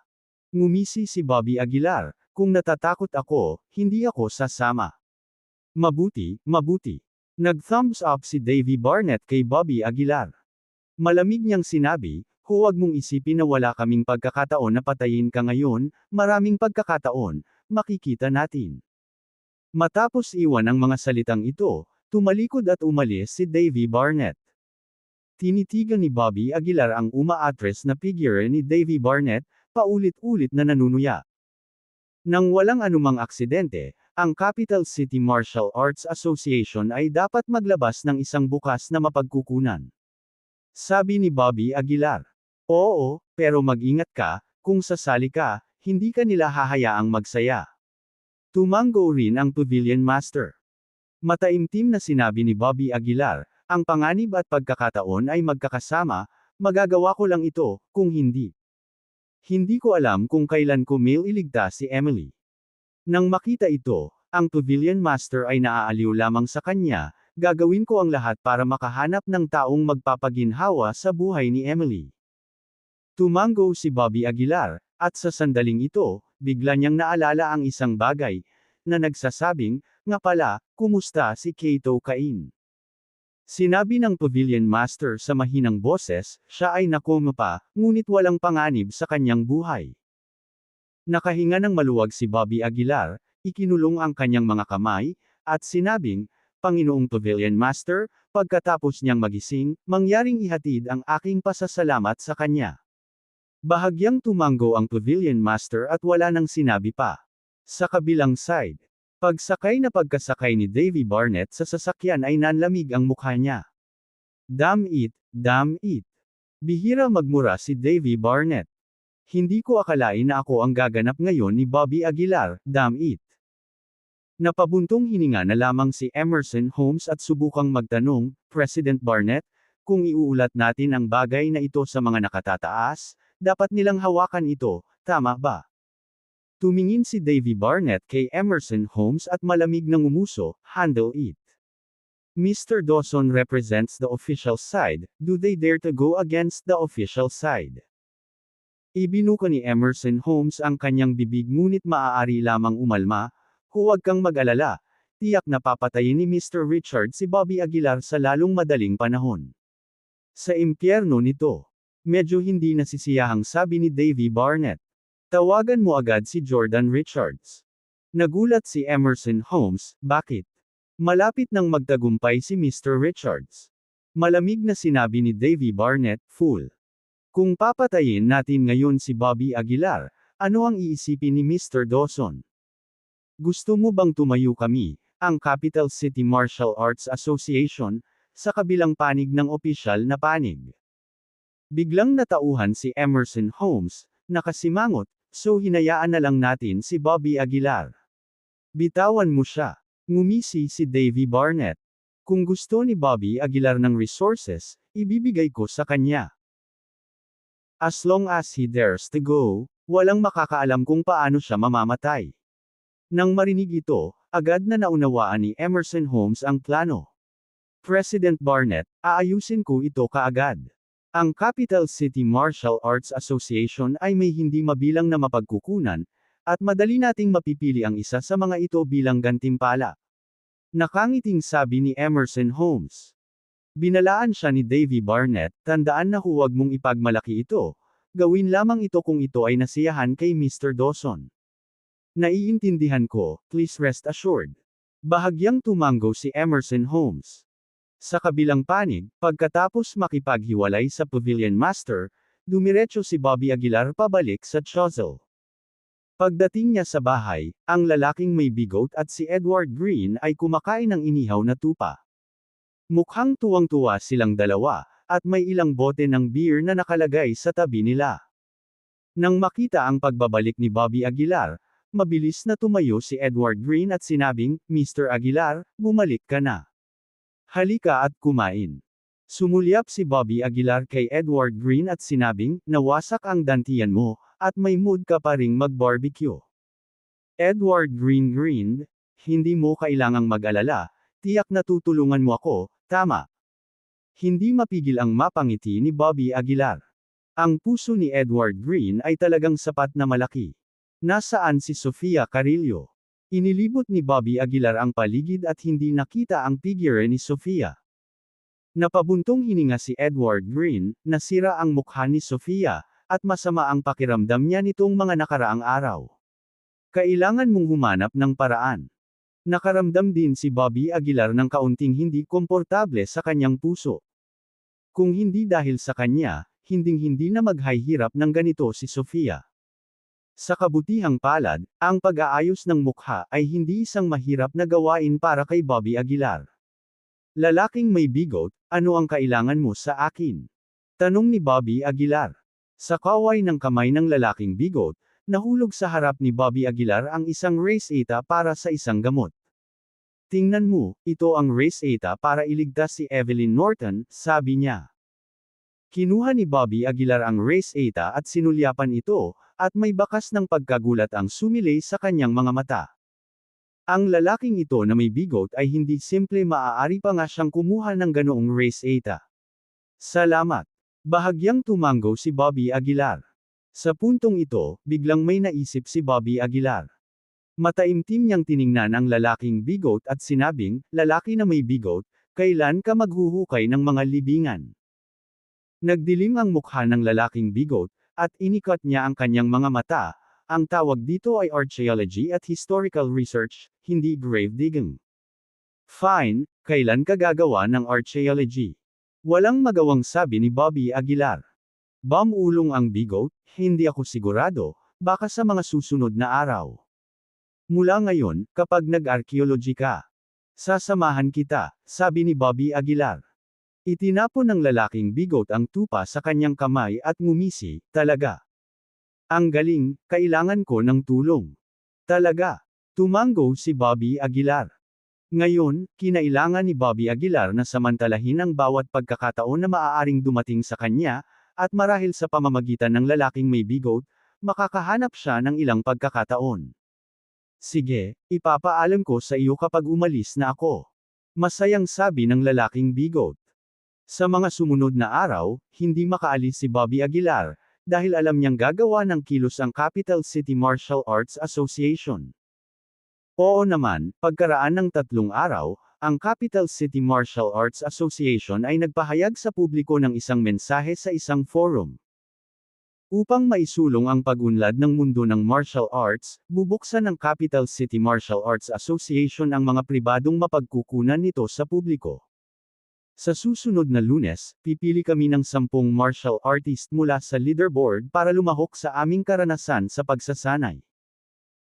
Ngumisi si Bobby Aguilar, kung natatakot ako, hindi ako sasama. Mabuti, mabuti. Nag-thumbs up si Davy Barnett kay Bobby Aguilar. Malamig niyang sinabi, huwag mong isipin na wala kaming pagkakataon na patayin ka ngayon, maraming pagkakataon, makikita natin. Matapos iwan ang mga salitang ito, tumalikod at umalis si Davy Barnett. Tinitigan ni Bobby Aguilar ang uma-address na figure ni Davy Barnett, paulit-ulit na nanunuya. Nang walang anumang aksidente, ang Capital City Martial Arts Association ay dapat maglabas ng isang bukas na mapagkukunan. Sabi ni Bobby Aguilar. Oo, pero mag-ingat ka, kung sasali ka, hindi ka nila hahayaang magsaya. Tumanggo rin ang Pavilion Master. Mataimtim na sinabi ni Bobby Aguilar, ang panganib at pagkakataon ay magkakasama, magagawa ko lang ito, kung hindi. Hindi ko alam kung kailan ko mailigtas si Emily. Nang makita ito, ang Pavilion Master ay naaaliw lamang sa kanya, gagawin ko ang lahat para makahanap ng taong magpapaginhawa sa buhay ni Emily. Tumanggo si Bobby Aguilar, at sa sandaling ito, bigla niyang naalala ang isang bagay, na nagsasabing, nga pala, kumusta si Kato Cain? Sinabi ng Pavilion Master sa mahinang boses, siya ay nakoma pa, ngunit walang panganib sa kanyang buhay. Nakahinga ng maluwag si Bobby Aguilar, ikinulong ang kanyang mga kamay, at sinabing, Panginoong Pavilion Master, pagkatapos niyang magising, mangyaring ihatid ang aking pasasalamat sa kanya. Bahagyang tumanggo ang Pavilion Master at wala nang sinabi pa. Sa kabilang side, pagkasakay ni Davy Barnett sa sasakyan ay nanlamig ang mukha niya. Damn it, damn it. Bihira magmura si Davy Barnett. Hindi ko akalain na ako ang gaganap ngayon ni Bobby Aguilar, damn it. Napabuntong hininga na lamang si Emerson Holmes at subukang magtanong, President Barnett, kung iuulat natin ang bagay na ito sa mga nakatataas, dapat nilang hawakan ito, tama ba? Tumingin si Davy Barnett kay Emerson Holmes at malamig na ngumuso, handle it. Mr. Dawson represents the official side, do they dare to go against the official side? Ibinuka ni Emerson Holmes ang kanyang bibig ngunit maaari lamang umalma, huwag kang mag-alala, tiyak na papatayin ni Mr. Richard si Bobby Aguilar sa lalong madaling panahon. Sa impyerno nito. Medyo hindi nasisiyahang sabi ni Davy Barnett. Tawagan mo agad si Jordan Richards. Nagulat si Emerson Holmes, bakit? Malapit nang magtagumpay si Mr. Richards. Malamig na sinabi ni Davy Barnett, "Fool. Kung papatayin natin ngayon si Bobby Aguilar, ano ang iisipin ni Mr. Dawson? Gusto mo bang tumayo kami, ang Capital City Martial Arts Association, sa kabilang panig ng opisyal na panig?" Biglang natauhan si Emerson Holmes, nakasimangot, "So hinayaan na lang natin si Bobby Aguilar. Bitawan mo siya." Ngumisi si Davy Barnett. "Kung gusto ni Bobby Aguilar ng resources, ibibigay ko sa kanya. As long as he dares to go, walang makakaalam kung paano siya mamamatay." Nang marinig ito, agad na naunawaan ni Emerson Holmes ang plano. "President Barnett, aayusin ko ito kaagad. Ang Capital City Martial Arts Association ay may hindi mabilang na mapagkukunan, at madali nating mapipili ang isa sa mga ito bilang gantimpala." Nakangiting sabi ni Emerson Holmes. Binalaan siya ni Davy Barnett, "Tandaan na huwag mong ipagmalaki ito. Gawin lamang ito kung ito ay nasiyahan kay Mr. Dawson." "Naiintindihan ko, please rest assured." Bahagyang tumango si Emerson Holmes. Sa kabilang panig, pagkatapos makipaghiwalay sa Pavilion Master, dumiretso si Bobby Aguilar pabalik sa Choiseul. Pagdating niya sa bahay, ang lalaking may bigote at si Edward Green ay kumakain ng inihaw na tupa. Mukhang tuwang-tuwa silang dalawa, at may ilang bote ng beer na nakalagay sa tabi nila. Nang makita ang pagbabalik ni Bobby Aguilar, mabilis na tumayo si Edward Green at sinabing, "Mr. Aguilar, bumalik ka na. Halika at kumain." Sumulyap si Bobby Aguilar kay Edward Green at sinabing, "Nawasak ang dantiyan mo, at may mood ka pa ring mag-barbecue." Edward Green grinned, "Hindi mo kailangang mag-alala, tiyak na tutulungan mo ako, tama?" Hindi mapigil ang mapangiti ni Bobby Aguilar. Ang puso ni Edward Green ay talagang sapat na malaki. Nasaan si Sofia Carrillo? Inilibot ni Bobby Aguilar ang paligid at hindi nakita ang figure ni Sofia. Napabuntong hininga si Edward Green, nasira ang mukha ni Sofia, at masama ang pakiramdam niya nitong mga nakaraang araw. "Kailangan mong humanap ng paraan." Nakaramdam din si Bobby Aguilar ng kaunting hindi komportable sa kanyang puso. Kung hindi dahil sa kanya, hinding-hindi na maghihirap ng ganito si Sofia. Sa kabutihang palad, ang pag-aayos ng mukha ay hindi isang mahirap na gawain para kay Bobby Aguilar. "Lalaking may bigote, ano ang kailangan mo sa akin?" tanong ni Bobby Aguilar. Sa kaway ng kamay ng lalaking bigote, nahulog sa harap ni Bobby Aguilar ang isang reseta para sa isang gamot. "Tingnan mo, ito ang reseta para iligtas si Evelyn Norton," sabi niya. Kinuha ni Bobby Aguilar ang reseta at sinulyapan ito, at may bakas ng pagkagulat ang sumilay sa kanyang mga mata. Ang lalaking ito na may bigote ay hindi simple, maaari pa nga siyang kumuha ng ganoong reseta. "Salamat." Bahagyang tumango si Bobby Aguilar. Sa puntong ito, biglang may naisip si Bobby Aguilar. Mataimtim niyang tiningnan ang lalaking bigote at sinabing, "Lalaki na may bigote, kailan ka maghuhukay ng mga libingan?" Nagdilim ang mukha ng lalaking bigote, at inikot niya ang kanyang mga mata. Ang tawag dito ay archaeology at historical research, hindi grave digging. "Fine, kailan ka gagawa ng archaeology?" Walang magawang sabi ni Bobby Aguilar. Bumulong ang bigote, "Hindi ako sigurado, baka sa mga susunod na araw. Mula ngayon, kapag nag-archaeology ka, sasamahan kita," sabi ni Bobby Aguilar. Itinapon ng lalaking bigote ang tupa sa kanyang kamay at ngumisi, "Talaga? Ang galing, kailangan ko ng tulong." "Talaga?" Tumango si Bobby Aguilar. Ngayon, kinailangan ni Bobby Aguilar na samantalahin ang bawat pagkakataon na maaaring dumating sa kanya, at marahil sa pamamagitan ng lalaking may bigote, makakahanap siya ng ilang pagkakataon. "Sige, ipapaalam ko sa iyo kapag umalis na ako." Masayang sabi ng lalaking bigote. Sa mga sumunod na araw, hindi makaalis si Bobby Aguilar, dahil alam niyang gagawa ng kilos ang Capital City Martial Arts Association. Oo naman, pagkaraan ng 3 araw, ang Capital City Martial Arts Association ay nagpahayag sa publiko ng isang mensahe sa isang forum. Upang maisulong ang pag-unlad ng mundo ng martial arts, bubuksan ng Capital City Martial Arts Association ang mga pribadong mapagkukunan nito sa publiko. Sa susunod na Lunes, pipili kami ng 10 martial artist mula sa leaderboard para lumahok sa aming karanasan sa pagsasanay.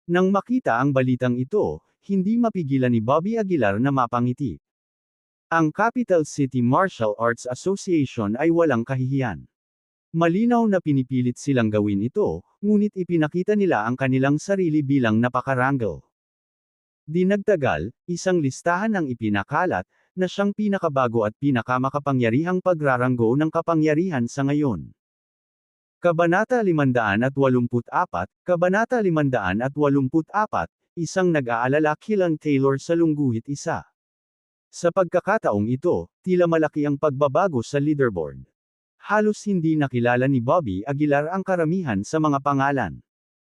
Nang makita ang balitang ito, hindi mapigilan ni Bobby Aguilar na mapangiti. Ang Capital City Martial Arts Association ay walang kahihiyan. Malinaw na pinipilit silang gawin ito, ngunit ipinakita nila ang kanilang sarili bilang napakarangal. Di nagtagal, isang listahan ang ipinakalat, na siyang pinakabago at pinakamakapangyarihang pagraranggo ng kapangyarihan sa ngayon. Kabanata 584, Kabanata 584, isang nag-aalala Killan Taylor sa lungguhit isa. Sa pagkakataong ito, tila malaki ang pagbabago sa leaderboard. Halos hindi nakilala ni Bobby Aguilar ang karamihan sa mga pangalan.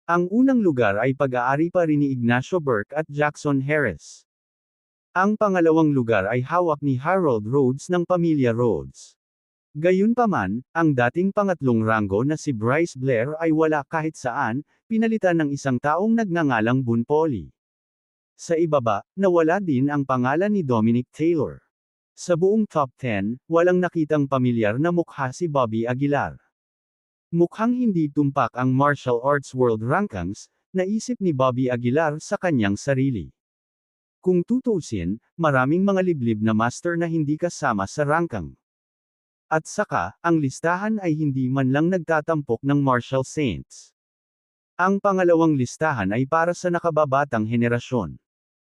Ang unang lugar ay pag-aari pa rin ni Ignacio Burke at Jackson Harris. Ang pangalawang lugar ay hawak ni Harold Rhodes ng pamilya Rhodes. Gayunpaman, ang dating pangatlong ranggo na si Bryce Blair ay wala kahit saan, pinalitan ng isang taong nagngangalang Bunpoli. Sa ibaba, nawala din ang pangalan ni Dominic Taylor. Sa buong top 10, walang nakitang pamilyar na mukha si Bobby Aguilar. Mukhang hindi tumpak ang martial arts world rankings, naisip ni Bobby Aguilar sa kanyang sarili. Kung tutuusin, maraming mga liblib na master na hindi kasama sa ranking. At saka, ang listahan ay hindi man lang nagtatampok ng martial saints. Ang pangalawang listahan ay para sa nakababatang henerasyon.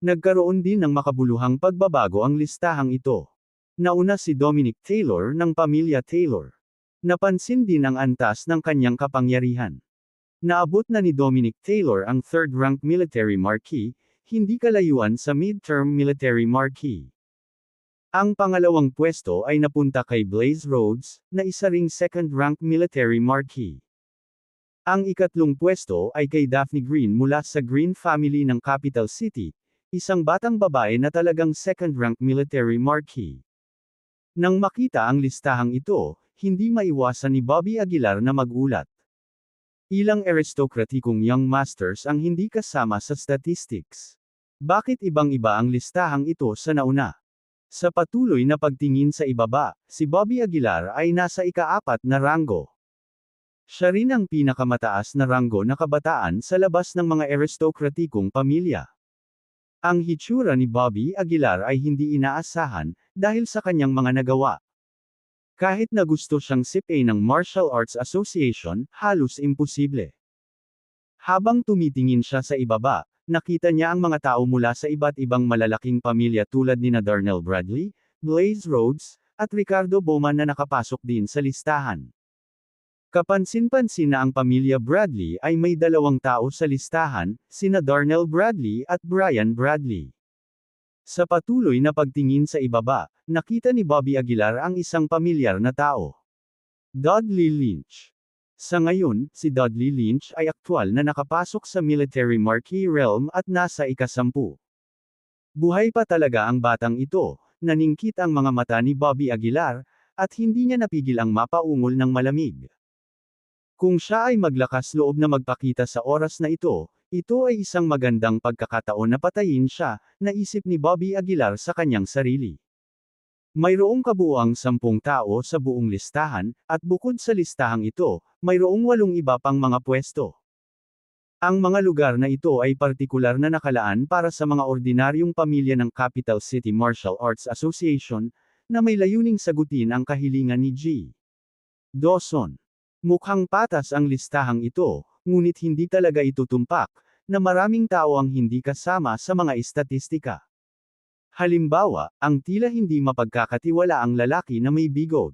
Nagkaroon din ng makabuluhang pagbabago ang listahang ito. Nauna si Dominic Taylor ng pamilya Taylor. Napansin din ang antas ng kanyang kapangyarihan. Naabot na ni Dominic Taylor ang third-rank military marquee, hindi kalayuan sa mid-term military marquee. Ang pangalawang pwesto ay napunta kay Blaze Rhodes, na isa ring second-rank military marquee. Ang ikatlong pwesto ay kay Daphne Green mula sa Green family ng Capital City, isang batang babae na talagang second-rank military marquee. Nang makita ang listahang ito, hindi maiwasan ni Bobby Aguilar na magulat. Ilang aristokratikong young masters ang hindi kasama sa statistics. Bakit ibang-iba ang listahang ito sa nauna? Sa patuloy na pagtingin sa ibaba, si Bobby Aguilar ay nasa ika-4 na ranggo. Siya rin ang pinakamataas na ranggo na kabataan sa labas ng mga aristokratikong pamilya. Ang hitsura ni Bobby Aguilar ay hindi inaasahan, dahil sa kanyang mga nagawa. Kahit na gusto siyang sipain ng Martial Arts Association, halos imposible. Habang tumitingin siya sa ibaba, nakita niya ang mga tao mula sa iba't ibang malalaking pamilya tulad nina Darnell Bradley, Blaze Rhodes, at Ricardo Bowman na nakapasok din sa listahan. Kapansin-pansin na ang pamilya Bradley ay may dalawang tao sa listahan, sina Darnell Bradley at Brian Bradley. Sa patuloy na pagtingin sa ibaba, nakita ni Bobby Aguilar ang isang pamilyar na tao. Dudley Lynch. Sa ngayon, si Dudley Lynch ay aktwal na nakapasok sa military marquee realm at nasa ika-10. Buhay pa talaga ang batang ito, naningkit ang mga mata ni Bobby Aguilar, at hindi niya napigil ang mapaungol ng malamig. Kung siya ay maglakas loob na magpakita sa oras na ito ay isang magandang pagkakataon na patayin siya, naisip ni Bobby Aguilar sa kanyang sarili. Mayroong kabuuang 10 tao sa buong listahan, at bukod sa listahang ito, mayroong 8 iba pang mga pwesto. Ang mga lugar na ito ay partikular na nakalaan para sa mga ordinaryong pamilya ng Capital City Martial Arts Association, na may layuning sagutin ang kahilingan ni G. Dawson. Mukhang patas ang listahang ito, ngunit hindi talaga ito tumpak, na maraming tao ang hindi kasama sa mga istatistika. Halimbawa, ang tila hindi mapagkakatiwalaang lalaki na may bigot.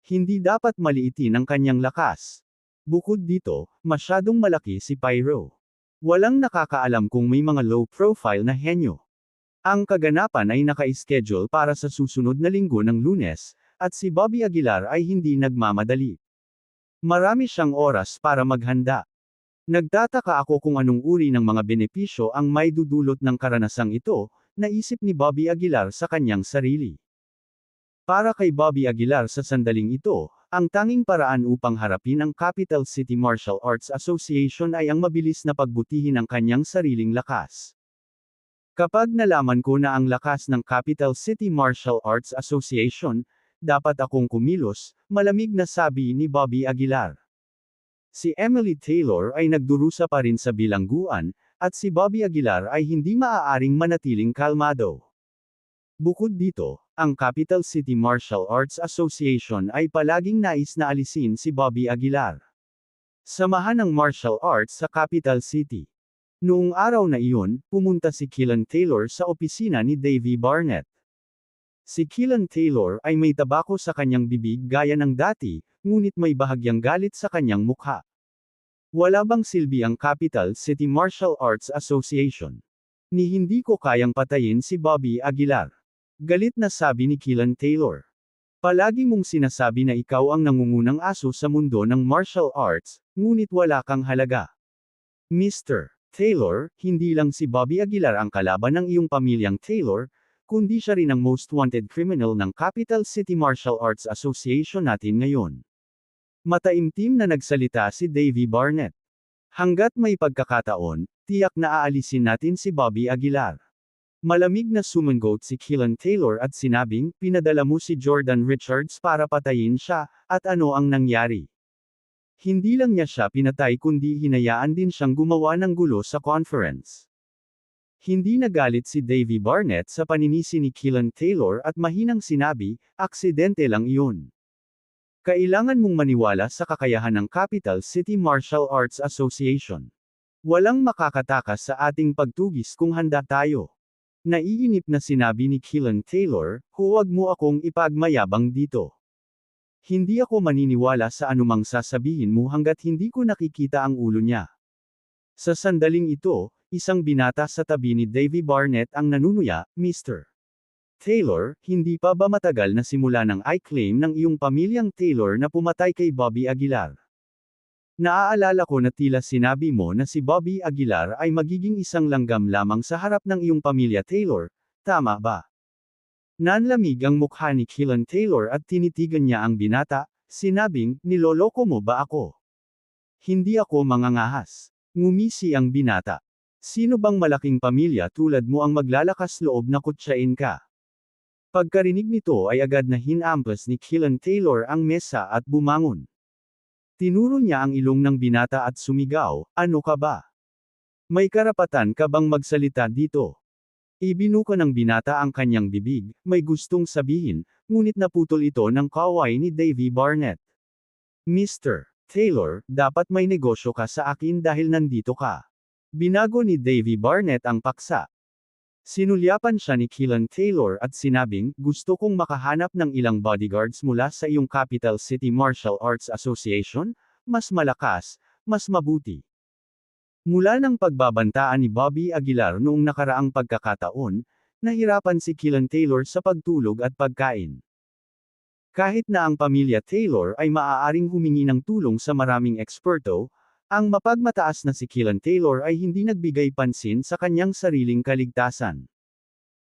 Hindi dapat maliitin ang kanyang lakas. Bukod dito, masyadong malaki si Pyro. Walang nakakaalam kung may mga low-profile na henyo. Ang kaganapan ay naka-schedule para sa susunod na linggo ng Lunes, at si Bobby Aguilar ay hindi nagmamadali. Marami siyang oras para maghanda. Nagtataka ako kung anong uri ng mga benepisyo ang may dudulot ng karanasang ito, naisip ni Bobby Aguilar sa kanyang sarili. Para kay Bobby Aguilar sa sandaling ito, ang tanging paraan upang harapin ang Capital City Martial Arts Association ay ang mabilis na pagbutihin ang kanyang sariling lakas. Kapag nalaman ko na ang lakas ng Capital City Martial Arts Association, dapat akong kumilos, malamig na sabi ni Bobby Aguilar. Si Emily Taylor ay nagdurusa pa rin sa bilangguan, at si Bobby Aguilar ay hindi maaaring manatiling kalmado. Bukod dito, ang Capital City Martial Arts Association ay palaging nais na alisin si Bobby Aguilar. Samahan ng martial arts sa Capital City. Noong araw na iyon, pumunta si Keelan Taylor sa opisina ni Davy Barnett. Si Keelan Taylor ay may tabako sa kanyang bibig gaya ng dati, ngunit may bahagyang galit sa kanyang mukha. Wala bang silbi ang Capital City Martial Arts Association? Ni hindi ko kayang patayin si Bobby Aguilar. Galit na sabi ni Keelan Taylor. Palagi mong sinasabi na ikaw ang nangungunang aso sa mundo ng martial arts, ngunit wala kang halaga. Mr. Taylor, hindi lang si Bobby Aguilar ang kalaban ng iyong pamilyang Taylor, kundi siya rin ang most wanted criminal ng Capital City Martial Arts Association natin ngayon. Mataimtim na nagsalita si Davy Barnett. Hanggat may pagkakataon, tiyak na aalisin natin si Bobby Aguilar. Malamig na sumangot si Keelan Taylor at sinabing, pinadala mo si Jordan Richards para patayin siya, at ano ang nangyari? Hindi lang niya siya pinatay kundi hinayaan din siyang gumawa ng gulo sa conference. Hindi nagalit si Davy Barnett sa paninisi ni Keelan Taylor at mahinang sinabi, aksidente lang iyon. Kailangan mong maniwala sa kakayahan ng Capital City Martial Arts Association. Walang makakatakas sa ating pagtugis kung handa tayo. Naiinip na sinabi ni Keelan Taylor, huwag mo akong ipagmayabang dito. Hindi ako maniniwala sa anumang sasabihin mo hanggat hindi ko nakikita ang ulo niya. Sa sandaling ito, isang binata sa tabi ni Davy Barnett ang nanunuya, Mr. Taylor, hindi pa ba matagal na simula ng i-claim ng iyong pamilyang Taylor na pumatay kay Bobby Aguilar? Naaalala ko na tila sinabi mo na si Bobby Aguilar ay magiging isang langgam lamang sa harap ng iyong pamilya Taylor, tama ba? Nanlamig ang mukha ni Keelan Taylor at tinitigan niya ang binata, sinabing, niloloko mo ba ako? Hindi ako mangangahas. Ngumisi ang binata. Sino bang malaking pamilya tulad mo ang maglalakas loob na kutsain ka? Pagkarinig nito ay agad na hinampas ni Keelan Taylor ang mesa at bumangon. Tinuro niya ang ilong ng binata at sumigaw, ano ka ba? May karapatan ka bang magsalita dito? Ibinuka ng binata ang kanyang bibig, may gustong sabihin, ngunit naputol ito ng kaway ni Davy Barnett. Mr. Taylor, dapat may negosyo ka sa akin dahil nandito ka. Binago ni Davy Barnett ang paksa. Sinulyapan siya ni Keelan Taylor at sinabing, gusto kong makahanap ng ilang bodyguards mula sa iyong Capital City Martial Arts Association, mas malakas, mas mabuti. Mula ng pagbabantaan ni Bobby Aguilar noong nakaraang pagkakataon, nahirapan si Keelan Taylor sa pagtulog at pagkain. Kahit na ang pamilya Taylor ay maaaring humingi ng tulong sa maraming eksperto, ang mapagmataas na si Keelan Taylor ay hindi nagbigay pansin sa kanyang sariling kaligtasan.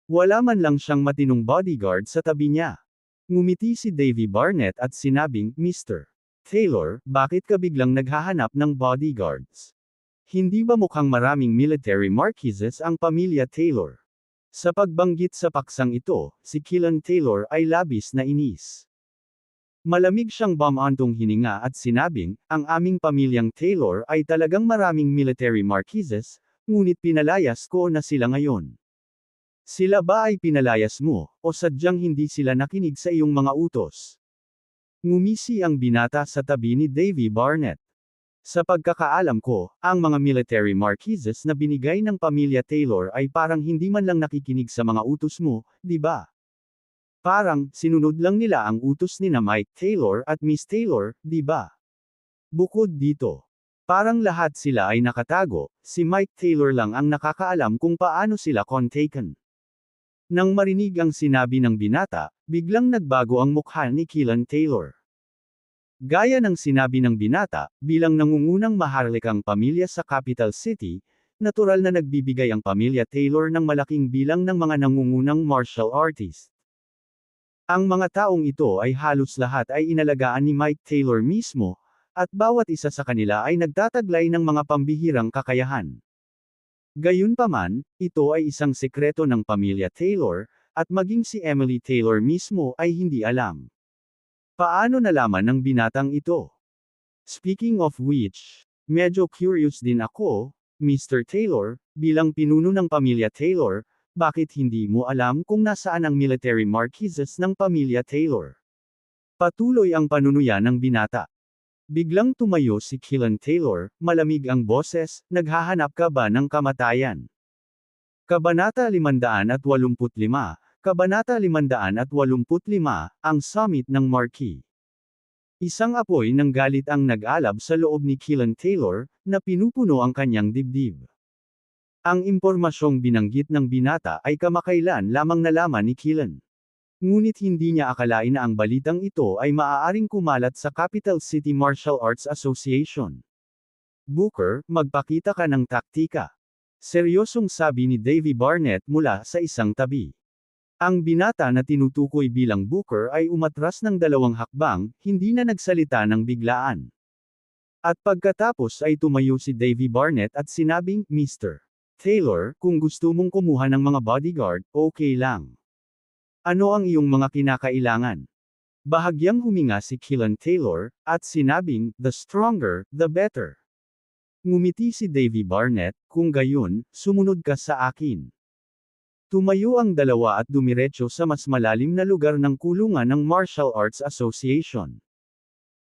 Wala man lang siyang matinong bodyguard sa tabi niya. Ngumiti si Davy Barnett at sinabing, Mr. Taylor, bakit ka biglang naghahanap ng bodyguards? Hindi ba mukhang maraming military marquises ang pamilya Taylor? Sa pagbanggit sa paksang ito, si Keelan Taylor ay labis na inis. Malamig siyang bumantong hininga at sinabing, ang aming pamilyang Taylor ay talagang maraming military marquises, ngunit pinalayas ko na sila ngayon. Sila ba ay pinalayas mo, o sadyang hindi sila nakinig sa iyong mga utos? Ngumisi ang binata sa tabi ni Davy Barnett. Sa pagkakaalam ko, ang mga military marquises na binigay ng pamilya Taylor ay parang hindi man lang nakikinig sa mga utos mo, di ba? Parang, sinunod lang nila ang utos ni na Mike Taylor at Miss Taylor, di ba? Bukod dito, parang lahat sila ay nakatago, si Mike Taylor lang ang nakakaalam kung paano sila contaken. Nang marinig ang sinabi ng binata, biglang nagbago ang mukha ni Keelan Taylor. Gaya ng sinabi ng binata, bilang nangungunang maharlikang pamilya sa Capital City, natural na nagbibigay ang pamilya Taylor ng malaking bilang ng mga nangungunang martial artist. Ang mga taong ito ay halos lahat ay inalagaan ni Mike Taylor mismo, at bawat isa sa kanila ay nagtataglay ng mga pambihirang kakayahan. Gayunpaman, ito ay isang sekreto ng pamilya Taylor, at maging si Emily Taylor mismo ay hindi alam. Paano nalaman ng binatang ito? Speaking of which, medyo curious din ako, Mr. Taylor, bilang pinuno ng pamilya Taylor, bakit hindi mo alam kung nasaan ang military marquises ng pamilya Taylor? Patuloy ang panunuya ng binata. Biglang tumayo si Killen Taylor, malamig ang boses, naghahanap ka ba ng kamatayan? Kabanata 585, Kabanata 585, ang summit ng Marquis. Isang apoy ng galit ang nag-alab sa loob ni Killen Taylor, na pinupuno ang kanyang dibdib. Ang impormasyong binanggit ng binata ay kamakailan lamang nalaman ni Killen. Ngunit hindi niya akalain na ang balitang ito ay maaaring kumalat sa Capital City Martial Arts Association. Booker, magpakita ka ng taktika. Seryosong sabi ni Davy Barnett mula sa isang tabi. Ang binata na tinutukoy bilang Booker ay umatras ng 2 hakbang, hindi na nagsalita ng biglaan. At pagkatapos ay tumayo si Davy Barnett at sinabing, Mr. Taylor, kung gusto mong kumuha ng mga bodyguard, okay lang. Ano ang iyong mga kinakailangan? Bahagyang huminga si Killen Taylor, at sinabing, the stronger, the better. Ngumiti si Davy Barnett, kung gayon, sumunod ka sa akin. Tumayo ang dalawa at dumiretso sa mas malalim na lugar ng kulungan ng Martial Arts Association.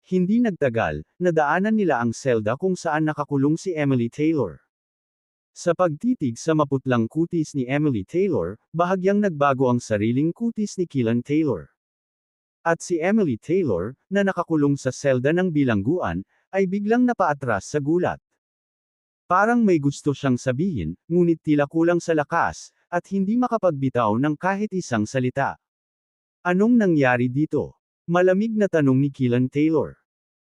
Hindi nagtagal, nadaanan nila ang selda kung saan nakakulong si Emily Taylor. Sa pagtitig sa maputlang kutis ni Emily Taylor, bahagyang nagbago ang sariling kutis ni Killen Taylor. At si Emily Taylor, na nakakulong sa selda ng bilangguan, ay biglang napaatras sa gulat. Parang may gusto siyang sabihin, ngunit tila kulang sa lakas, at hindi makapagbitaw ng kahit isang salita. Anong nangyari dito? Malamig na tanong ni Killen Taylor.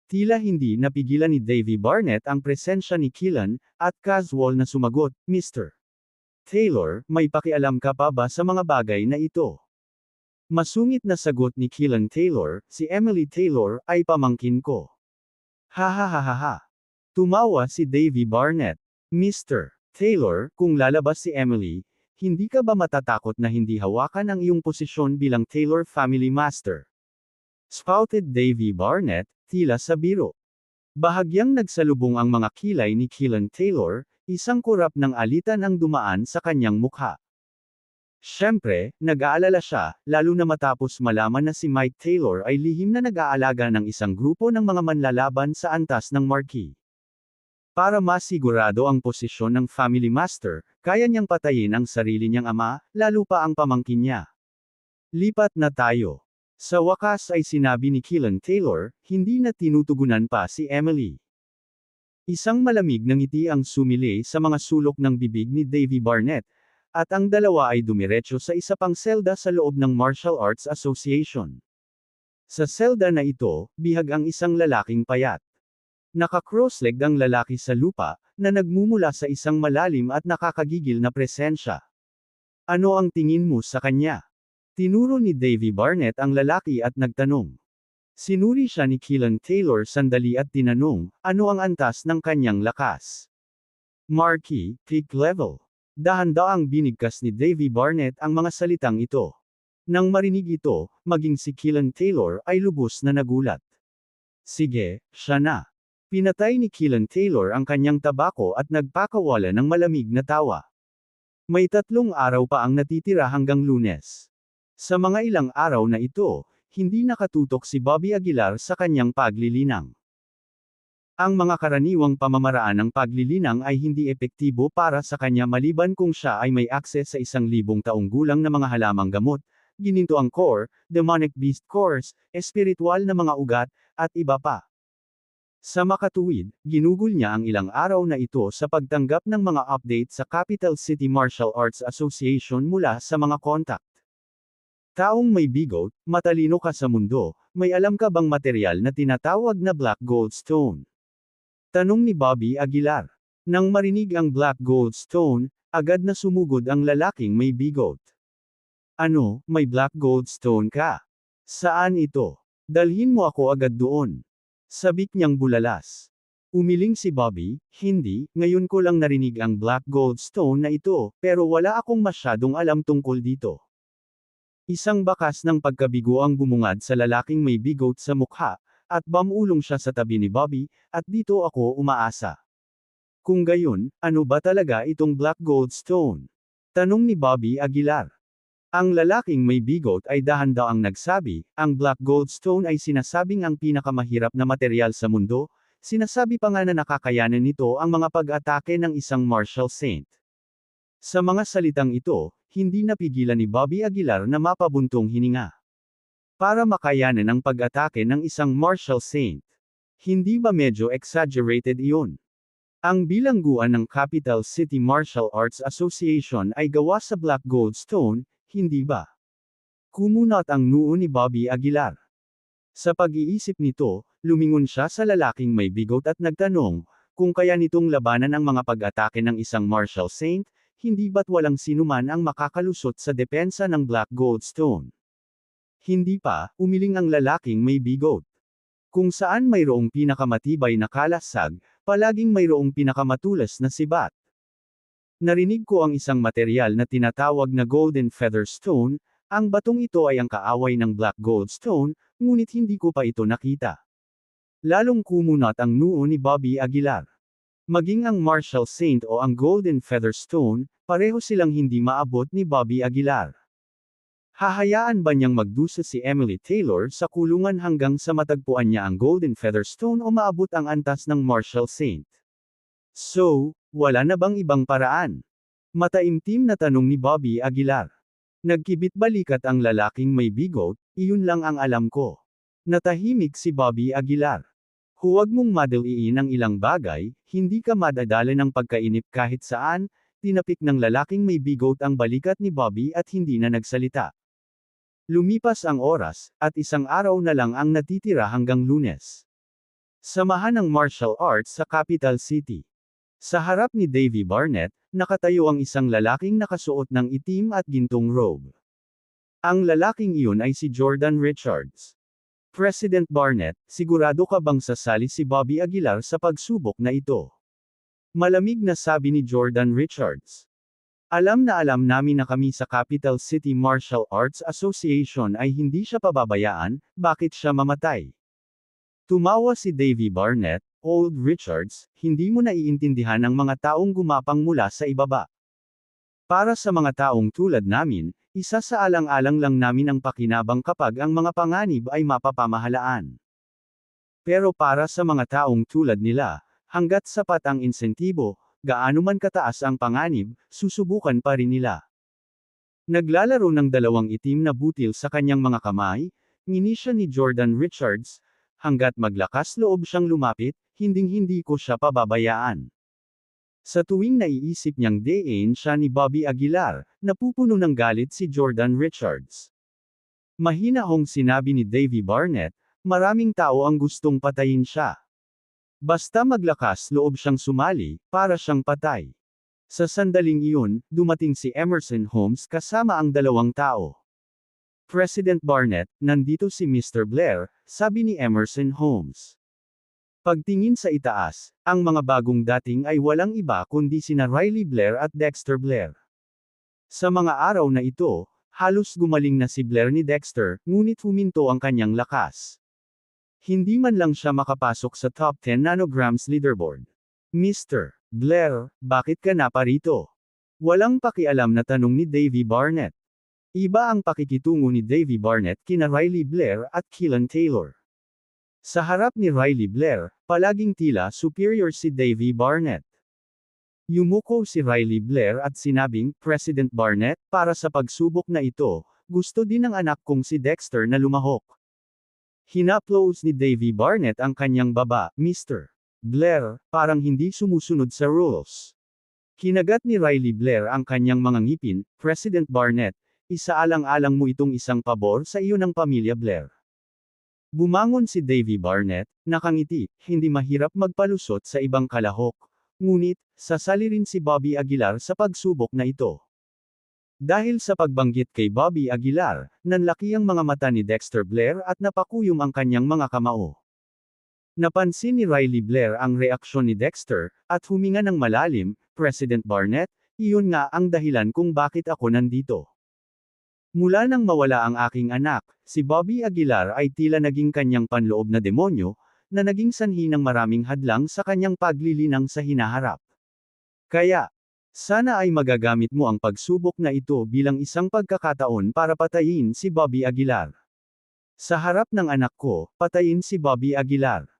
Tila hindi napigilan ni Davy Barnett ang presensya ni Killen, at casual na sumagot, Mr. Taylor, may pakialam ka pa ba sa mga bagay na ito? Masungit na sagot ni Killen Taylor, si Emily Taylor, ay pamangkin ko. Ha ha ha ha ha. Tumawa si Davy Barnett. Mr. Taylor, kung lalabas si Emily, hindi ka ba matatakot na hindi hawakan ang iyong posisyon bilang Taylor Family Master? Spouted Davy Barnett, tila sa biro. Bahagyang nagsalubong ang mga kilay ni Killen Taylor, isang kurap ng alitan ang dumaan sa kanyang mukha. Siyempre, nag-aalala siya, lalo na matapos malaman na si Mike Taylor ay lihim na nag-aalaga ng isang grupo ng mga manlalaban sa antas ng Marquis. Para masigurado ang posisyon ng Family Master, kaya niyang patayin ang sarili niyang ama, lalo pa ang pamangkin niya. Lipat na tayo. Sa wakas ay sinabi ni Killen Taylor, hindi na tinutugunan pa si Emily. Isang malamig na ngiti ang sumili sa mga sulok ng bibig ni Davy Barnett, at ang dalawa ay dumiretso sa isa pang selda sa loob ng Martial Arts Association. Sa selda na ito, bihag ang isang lalaking payat. Naka-cross-legged ang lalaki sa lupa, na nagmumula sa isang malalim at nakakagigil na presensya. Ano ang tingin mo sa kanya? Tinuro ni Davy Barnett ang lalaki at nagtanong. Sinuri siya ni Killen Taylor sandali at tinanong, ano ang antas ng kanyang lakas? Marquis, peak level. Dahan-daang binigkas ni Davy Barnett ang mga salitang ito. Nang marinig ito, maging si Killen Taylor ay lubos na nagulat. Sige, siya na. Pinatay ni Killen Taylor ang kanyang tabako at nagpakawala ng malamig na tawa. May 3 araw pa ang natitira hanggang Lunes. Sa mga ilang araw na ito, hindi nakatutok si Bobby Aguilar sa kanyang paglilinang. Ang mga karaniwang pamamaraan ng paglilinang ay hindi epektibo para sa kanya maliban kung siya ay may akses sa 1,000 taong gulang na mga halamang gamot, ginintoang core, demonic beast cores, espiritual na mga ugat, at iba pa. Sa makatuwid, ginugol niya ang ilang araw na ito sa pagtanggap ng mga update sa Capital City Martial Arts Association mula sa mga contact. Taong may bigot, matalino ka sa mundo, may alam ka bang material na tinatawag na Black Gold Stone? Tanong ni Bobby Aguilar. Nang marinig ang Black Gold Stone, agad na sumugod ang lalaking may bigot. Ano, may Black Gold Stone ka? Saan ito? Dalhin mo ako agad doon. Sabik niyang bulalas. Umiling si Bobby, hindi, ngayon ko lang narinig ang black gold stone na ito, pero wala akong masyadong alam tungkol dito. Isang bakas ng pagkabigo ang bumungad sa lalaking may bigot sa mukha, at bamulong siya sa tabi ni Bobby, at dito ako umaasa. Kung gayon, ano ba talaga itong black gold stone? Tanong ni Bobby Aguilar. Ang lalaking may bigot ay dahan-daang nagsabi, ang black gold stone ay sinasabing ang pinakamahirap na materyal sa mundo, sinasabi pa nga na nakakayanan nito ang mga pag-atake ng isang martial saint. Sa mga salitang ito, hindi napigilan ni Bobby Aguilar na mapabuntong hininga. Para makayanan ang pag-atake ng isang martial saint. Hindi ba medyo exaggerated iyon? Ang bilangguan ng Capital City Martial Arts Association ay gawa sa black gold stone, hindi ba? Kumunot ang noo ni Bobby Aguilar. Sa pag-iisip nito, lumingon siya sa lalaking may bigot at nagtanong, kung kaya nitong labanan ang mga pag-atake ng isang martial saint, hindi ba't walang sinuman ang makakalusot sa depensa ng black gold stone? Hindi pa, umiling ang lalaking may bigot. Kung saan mayroong pinakamatibay na kalasag, palaging mayroong pinakamatulas na sibat. Narinig ko ang isang material na tinatawag na golden feather stone, ang batong ito ay ang kaaway ng black gold stone, ngunit hindi ko pa ito nakita. Lalong kumunot ang noo ni Bobby Aguilar. Maging ang martial saint o ang golden feather stone, pareho silang hindi maabot ni Bobby Aguilar. Hahayaan ba niyang magdusa si Emily Taylor sa kulungan hanggang sa matagpuan niya ang golden feather stone o maabot ang antas ng martial saint? So, wala na bang ibang paraan? Mataimtim na tanong ni Bobby Aguilar. Nagkibit balikat ang lalaking may bigot, iyon lang ang alam ko. Natahimik si Bobby Aguilar. Huwag mong madaliin ang ilang bagay, hindi ka madadala ng pagkainip kahit saan, tinapik ng lalaking may bigot ang balikat ni Bobby at hindi na nagsalita. Lumipas ang oras, at isang araw na lang ang natitira hanggang Lunes. Samahan ng martial arts sa Capital City. Sa harap ni Davy Barnett, nakatayo ang isang lalaking nakasuot ng itim at gintong robe. Ang lalaking iyon ay si Jordan Richards. President Barnett, sigurado ka bang sasali si Bobby Aguilar sa pagsubok na ito? Malamig na sabi ni Jordan Richards. Alam namin na kami sa Capital City Martial Arts Association ay hindi siya pababayaan, bakit siya mamatay? Tumawa si Davy Barnett, Old Richards, hindi mo naiintindihan ang mga taong gumapang mula sa ibaba. Para sa mga taong tulad namin, isa sa alang-alang lang namin ang pakinabang kapag ang mga panganib ay mapapamahalaan. Pero para sa mga taong tulad nila, hanggat sapat ang insentibo, gaano man kataas ang panganib, susubukan pa rin nila. Naglalaro ng dalawang itim na butil sa kanyang mga kamay, ngini siya ni Jordan Richards, hanggat maglakas loob siyang lumapit, hinding-hindi ko siya pababayaan. Sa tuwing naiisip niyang dein siya ni Bobby Aguilar, napupuno ng galit si Jordan Richards. Mahinahong sinabi ni Davy Barnett, maraming tao ang gustong patayin siya. Basta maglakas loob siyang sumali, para siyang patay. Sa sandaling iyon, dumating si Emerson Holmes kasama ang dalawang tao. President Barnett, nandito si Mr. Blair, sabi ni Emerson Holmes. Pagtingin sa itaas, ang mga bagong dating ay walang iba kundi sina Riley Blair at Dexter Blair. Sa mga araw na ito, halos gumaling na si Blair ni Dexter, ngunit huminto ang kanyang lakas. Hindi man lang siya makapasok sa top 10 nanograms leaderboard. Mr. Blair, bakit ka na parito? Walang pakialam na tanong ni Davy Barnett. Iba ang pakikitungo ni Davy Barnett kina Riley Blair at Keelan Taylor. Sa harap ni Riley Blair, palaging tila superior si Davy Barnett. Yumuko si Riley Blair at sinabing, President Barnett, para sa pagsubok na ito, gusto din ng anak kong si Dexter na lumahok. Hinaplos ni Davy Barnett ang kanyang baba, Mr. Blair, parang hindi sumusunod sa rules. Kinagat ni Riley Blair ang kanyang mga ngipin, President Barnett, isaalang-alang mo itong isang pabor sa iyo ng pamilya Blair. Bumangon si Davy Barnett, nakangiti, hindi mahirap magpalusot sa ibang kalahok. Ngunit, sasali rin si Bobby Aguilar sa pagsubok na ito. Dahil sa pagbanggit kay Bobby Aguilar, nanlaki ang mga mata ni Dexter Blair at napakuyom ang kanyang mga kamao. Napansin ni Riley Blair ang reaksyon ni Dexter, at huminga ng malalim. President Barnett, iyon nga ang dahilan kung bakit ako nandito. Mula nang mawala ang aking anak, si Bobby Aguilar ay tila naging kanyang panloob na demonyo, na naging sanhi ng maraming hadlang sa kanyang paglilinang sa hinaharap. Kaya, sana ay magagamit mo ang pagsubok na ito bilang isang pagkakataon para patayin si Bobby Aguilar. Sa harap ng anak ko, patayin si Bobby Aguilar.